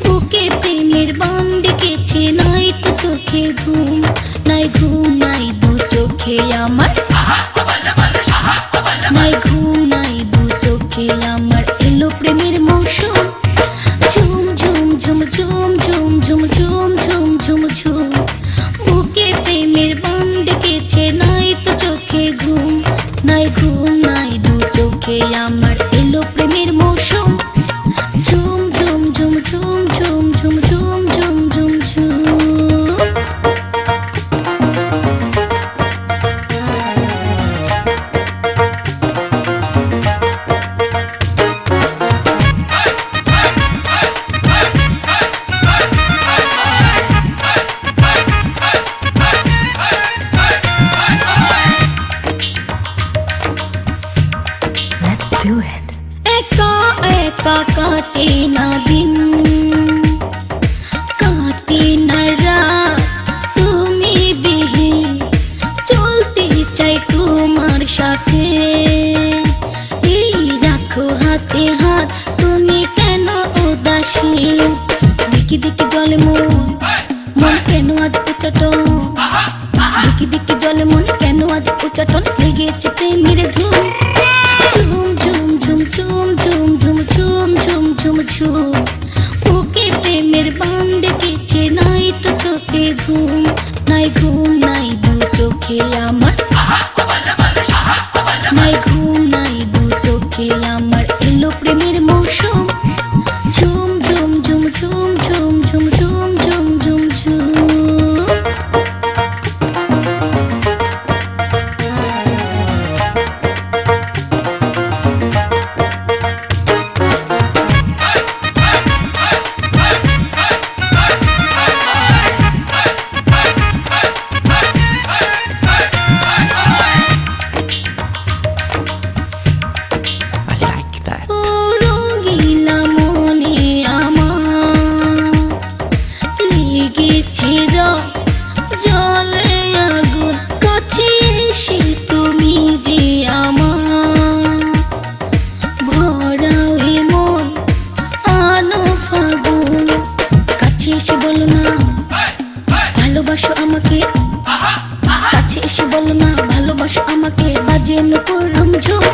বুকে প্রেমের বান ডেকেছে, নাই তো চোখে ঘুম, নাই ঘুম নাই দু চোখে আমার, নাই ঘুম নাই দু চোখে আমার, এলো প্রেমের মৌসুম। ঝুম ঝুম ঝুম ঝুম ঝুম ঝুম ঝুম ঝুম ঝুম ঝুম, বুকে প্রেমের বান ডেকেছে, নাই তো চোখে ঘুম, নাই ঘুম নাই দু চোখে আমার, এলো প্রেমের মৌসুম। ঝুম ঝুম ঝুম ঝুম ঝুম ঝুম ঝুম ঝুম ঝুম ঝুম। Do it. একা একা কাটে না দিন, কাটে না রাত, তুমি বিহীন চলতে চাই তোমার সাথে। এই রাখো হাতে হাত, তুমি কেন উদাসীন? দিকে দিকে জলে মন, মন কেন আজ উচ্চাটন? দিকে দিকে জলে মন কেন আজ উচ্চাটন? লেগেছে প্রেমের ধুম। ঝুম ঝুম ঝুম ঝুম ঝুম ঝুম ঝুম ঝুম ঝুম ঝুম, বুকে প্রেমের বান ডেকেছে, নাই তো চোখে ঘুম, নাই ঘুম নাই দু চোখে আমার, নাই ঘুম নাই দু চোখে আমার, এলো প্রেমের মৌসুম। ঝুম ঝুম ঝুম ঝুম ঝুম ঝুম ঝুম ঝুম ঝুম ঝুম। জলে আগুন কাছে এসে তুমি যে আমার, ভরাও এ মন আনো ফাগুন, কাছে এসে বলো না ভালোবাসো আমাকে, কাছে এসে বলো না ভালোবাসো আমাকে, বাজে নূপুর ঝুম।